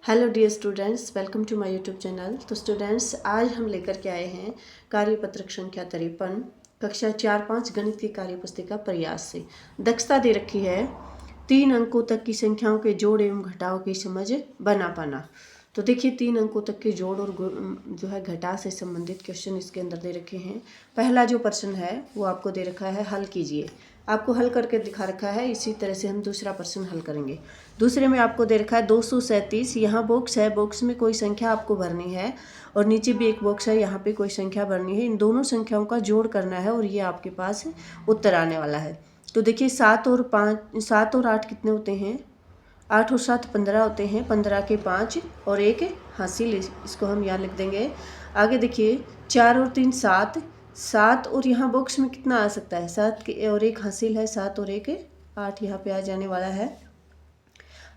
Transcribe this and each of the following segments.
Hello dear students, welcome to my YouTube channel. So students, आज हम लेकर के आए हैं कार्यपत्रक संख्या 53 कक्षा 4-5 गणित की कार्य पुस्तिका प्रयास से। दक्षता दे रखी है 3 अंकों तक की संख्याओं के जोड़ एवं घटाव की समझ बना पाना। तो देखिए 3 अंकों तक के जोड़ और जो है घटा से संबंधित क्वेश्चन इसके अंदर दे रखे हैं। पहला जो प्रश्न है वो आपको दे रखा है, हल कीजिए। आपको हल करके दिखा रखा है। इसी तरह से हम दूसरा प्रश्न हल करेंगे। दूसरे में आपको दे रखा है 237। यहाँ बॉक्स है, बॉक्स में कोई संख्या आपको भरनी है और नीचे भी एक बॉक्स है, यहाँ पे कोई संख्या भरनी है। इन दोनों संख्याओं का जोड़ करना है और ये आपके पास उत्तर आने वाला है। तो देखिए 7 और 8 कितने होते हैं? 8 और 7 15 होते हैं। 15 के 5 और एक हासिल, इसको हम यहाँ लिख देंगे। आगे देखिए 4 और 3 7, 7 और यहाँ बॉक्स में कितना आ सकता है? 7 और एक हासिल है, 7 और एक 8 यहाँ पे आ जाने वाला है।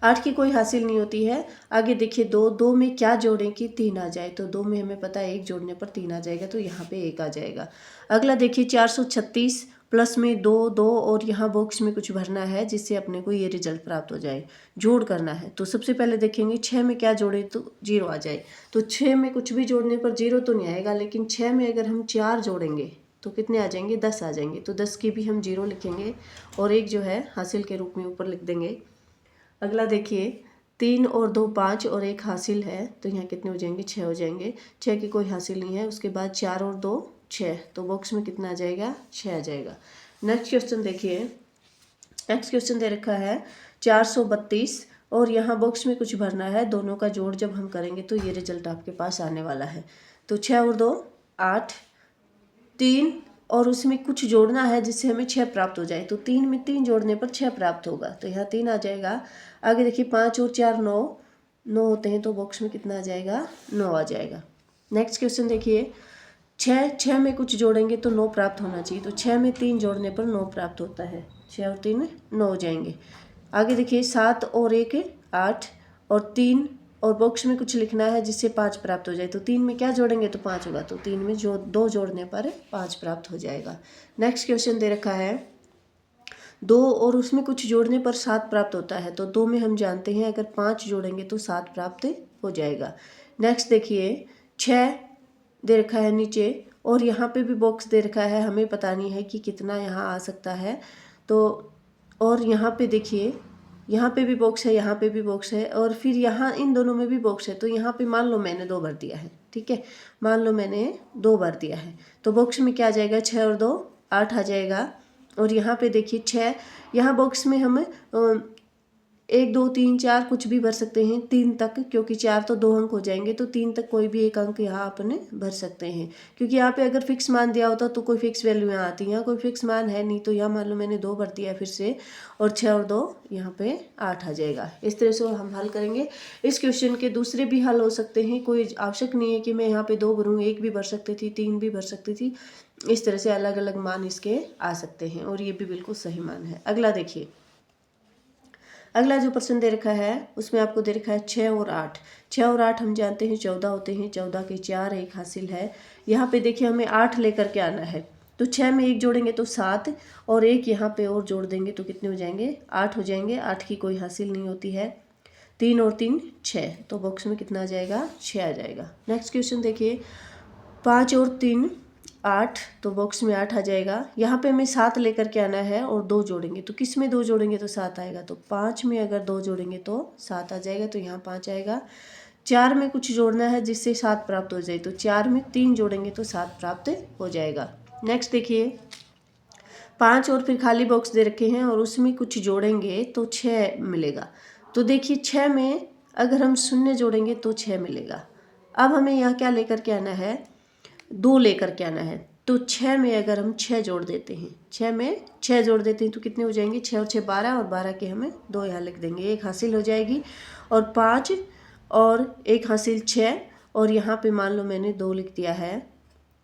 8 की कोई हासिल नहीं होती है। आगे देखिए 2 में क्या जोड़ें कि 3 आ जाए? तो 2 में हमें पता है 1 जोड़ने पर 3 आ जाएगा, तो यहाँ पे 1 आ जाएगा। अगला देखिए 436 प्लस में 2 और यहाँ बॉक्स में कुछ भरना है जिससे अपने को ये रिजल्ट प्राप्त हो जाए। जोड़ करना है तो सबसे पहले देखेंगे 6 में क्या जोड़े तो 0 आ जाए। तो 6 में कुछ भी जोड़ने पर 0 तो नहीं आएगा, लेकिन 6 में अगर हम 4 जोड़ेंगे तो कितने आ जाएंगे? 10 आ जाएंगे। तो 10 की भी हम 0 लिखेंगे और एक जो है हासिल के रूप में ऊपर लिख देंगे। अगला देखिए 3 और 2 5 और एक हासिल है, तो यहाँ कितने हो जाएंगे? 6 हो जाएंगे। 6 की कोई हासिल नहीं है। उसके बाद 4 और 2 6, तो बॉक्स में कितना आ जाएगा? 6 आ जाएगा। नेक्स्ट क्वेश्चन देखिए। नेक्स्ट क्वेश्चन दे रखा है 432 और यहाँ बॉक्स में कुछ भरना है। दोनों का जोड़ जब हम करेंगे तो ये रिजल्ट आपके पास आने वाला है। तो 6 और 2 8, 3 और उसमें कुछ जोड़ना है जिससे हमें 6 प्राप्त हो जाए। तो 3 में 3 जोड़ने पर 6 प्राप्त होगा, तो यहाँ 3 आ जाएगा। आगे देखिए 5 और 4 9, 9 होते हैं, तो बॉक्स में कितना आ जाएगा? 9 आ जाएगा। नेक्स्ट क्वेश्चन देखिए 6 में कुछ जोड़ेंगे तो 9 प्राप्त होना चाहिए। तो 6 में 3 जोड़ने पर 9 प्राप्त होता है। 6 और 3 9 हो जाएंगे। आगे देखिए 7 और 1 8 और 3 और बॉक्स में कुछ लिखना है जिससे 5 प्राप्त हो जाए। तो 3 में क्या जोड़ेंगे तो 5 होगा। तो 3 में जो 2 जोड़ने पर 5 प्राप्त हो जाएगा। नेक्स्ट क्वेश्चन दे रखा है 2 और उसमें कुछ जोड़ने पर 7 प्राप्त होता है। तो 2 में हम जानते हैं अगर 5 जोड़ेंगे तो 7 प्राप्त हो जाएगा। नेक्स्ट देखिए 6 दे रखा है नीचे और यहाँ पे भी बॉक्स दे रखा है, हमें पता नहीं है कि कितना यहाँ आ सकता है। तो और यहाँ पे देखिए यहाँ पे भी बॉक्स है, यहाँ पे भी बॉक्स है और फिर यहाँ इन दोनों में भी बॉक्स है। तो यहाँ पे मान लो मैंने 2 भर दिया है, ठीक है, मान लो मैंने 2 भर दिया है, तो बॉक्स में क्या आ जाएगा? 6 और 2 8 आ जाएगा। और यहाँ पे देखिए 6, यहाँ बॉक्स में हम 1 2 3 4 कुछ भी भर सकते हैं 3 तक, क्योंकि 4 तो 2 अंक हो जाएंगे, तो 3 तक कोई भी एक अंक यहाँ अपने भर सकते हैं। क्योंकि यहाँ पे अगर फिक्स मान दिया होता तो कोई फिक्स वैल्यू यहाँ आती, यहाँ कोई फिक्स मान है नहीं। तो यहाँ मान लो मैंने 2 भर दिया फिर से, और 6 और 2 यहाँ पे 8 आ जाएगा। इस तरह से हम हल करेंगे। इस क्वेश्चन के दूसरे भी हल हो सकते हैं, कोई आवश्यक नहीं है कि मैं यहाँ पे 2 भरूँ, 1 भी भर सकती थी, 3 भी भर सकती थी। इस तरह से अलग अलग मान इसके आ सकते हैं और ये भी बिल्कुल सही मान है। अगला देखिए, अगला जो प्रश्न दे रखा है उसमें आपको दे रखा है 6 और 8। 6 और 8 हम जानते हैं 14 होते हैं। 14 के 4 एक हासिल है। यहाँ पे देखिए हमें 8 लेकर के आना है। तो 6 में 1 जोड़ेंगे तो 7 और एक यहाँ पे और जोड़ देंगे तो कितने हो जाएंगे? 8 हो जाएंगे। 8 की कोई हासिल नहीं होती है। 3 और 3 6, तो बॉक्स में कितना आ जाएगा? 6 आ जाएगा। नेक्स्ट क्वेश्चन देखिए 5 और 3 8, तो बॉक्स में 8 आ जाएगा। यहाँ पे हमें 7 लेकर के आना है और 2 जोड़ेंगे, तो किस में 2 जोड़ेंगे तो 7 आएगा? तो 5 में अगर 2 जोड़ेंगे तो 7 आ जाएगा, तो यहाँ 5 आएगा। 4 में कुछ जोड़ना है जिससे 7 प्राप्त हो जाए, तो 4 में 3 जोड़ेंगे तो 7 प्राप्त हो जाएगा। नेक्स्ट देखिए 5 और फिर खाली बॉक्स दे रखे हैं और उसमें कुछ जोड़ेंगे तो 6 मिलेगा। तो देखिए 6 में अगर हम शून्य जोड़ेंगे तो 6 मिलेगा। अब हमें यहाँ क्या लेकर के आना है? 2 लेकर के आना है। तो 6 में अगर हम 6 जोड़ देते हैं, 6 में 6 जोड़ देते हैं तो कितने हो जाएंगे? 6 और 6 12, और 12 के हमें 2 यहाँ लिख देंगे, एक हासिल हो जाएगी। और 5 और एक हासिल 6, और यहाँ पे मान लो मैंने 2 लिख दिया है,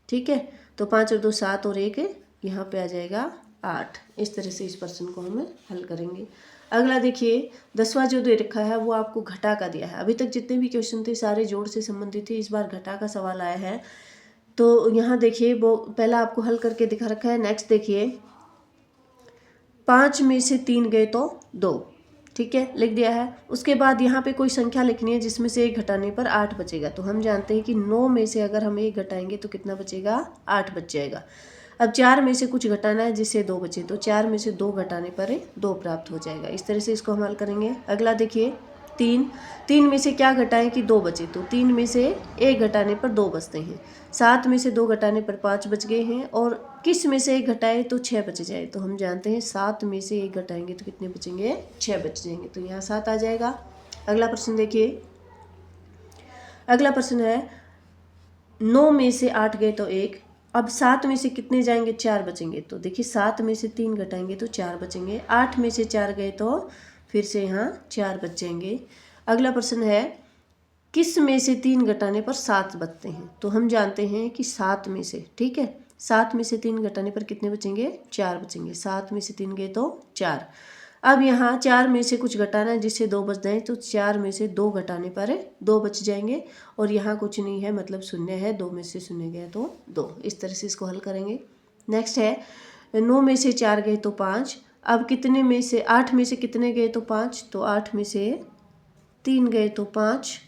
ठीक है। तो 5 और 2 7 और एक यहाँ पे आ जाएगा 8। इस तरह से इस प्रश्न को हम हल करेंगे। अगला देखिए 10वां जो दे रखा है वो आपको घटा का दिया है। अभी तक जितने भी क्वेश्चन थे सारे जोड़ से संबंधित थे, इस बार घटा का सवाल आया है। तो यहाँ देखिए वो पहला आपको हल करके दिखा रखा है। नेक्स्ट देखिए 5 में से 3 गए तो 2, ठीक है, लिख दिया है। उसके बाद यहाँ पे कोई संख्या लिखनी है जिसमें से 1 घटाने पर 8 बचेगा। तो हम जानते हैं कि 9 में से अगर हम 1 घटाएंगे तो कितना बचेगा, 8 बच जाएगा। अब 4 में से कुछ घटाना है जिससे 2 बचे, तो 4 में से 2 घटाने पर 2 प्राप्त हो जाएगा। इस तरह से इसको हम हल करेंगे। अगला देखिए 3 में से क्या घटाएं कि 2 बचे, तो 3 में से 1 घटाने पर 2 बचते हैं। 7 में से 2 घटाने पर 5 बच गए हैं। और किस में से 1 घटाए तो 6 बच जाए, तो हम जानते हैं 7 में से 1 घटाएंगे तो कितने बचेंगे, 6 बच जाएंगे। तो यहाँ 7 आ जाएगा। अगला प्रश्न देखिए, अगला प्रश्न है 9 में से 8 गए तो 1। अब 7 में से कितने जाएंगे, 4 बचेंगे। तो देखिए 7 में से 3 घटाएंगे तो 4 बचेंगे। 8 में से 4 गए तो फिर से यहाँ 4 बच जाएंगे। अगला प्रश्न है किस में से 3 घटाने पर 7 बचते हैं। तो हम जानते हैं कि 7 में से, ठीक है, 7 में से 3 घटाने पर कितने बचेंगे, 4 बचेंगे। 7 में से 3 गए तो 4। अब यहाँ 4 में से कुछ घटाना है जिससे 2 बच जाए, तो 4 में से 2 घटाने पर 2 बच जाएंगे। और यहाँ कुछ नहीं है, मतलब शून्य है, 2 में से शून्य गया तो 2। इस तरह से इसको हल करेंगे। नेक्स्ट है 9 में से 4 गए तो 5। अब कितने में से, 8 में से कितने गए तो 5, तो 8 में से 3 गए तो 5।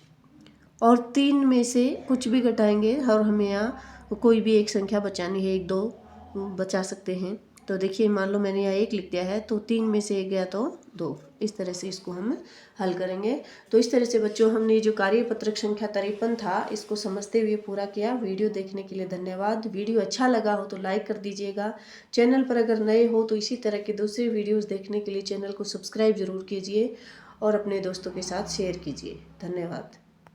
और 3 में से कुछ भी घटाएंगे और हमें यहाँ कोई भी एक संख्या बचानी है, 1 2 बचा सकते हैं। तो देखिए मान लो मैंने यहाँ 1 लिख दिया है, तो 3 में से 1 गया तो 2। इस तरह से इसको हम हल करेंगे। तो इस तरह से बच्चों हमने जो कार्यपत्रक संख्या 53 था इसको समझते हुए पूरा किया। वीडियो देखने के लिए धन्यवाद। वीडियो अच्छा लगा हो तो लाइक कर दीजिएगा। चैनल पर अगर नए हो तो इसी तरह के दूसरे वीडियोज़ देखने के लिए चैनल को सब्सक्राइब जरूर कीजिए और अपने दोस्तों के साथ शेयर कीजिए। धन्यवाद।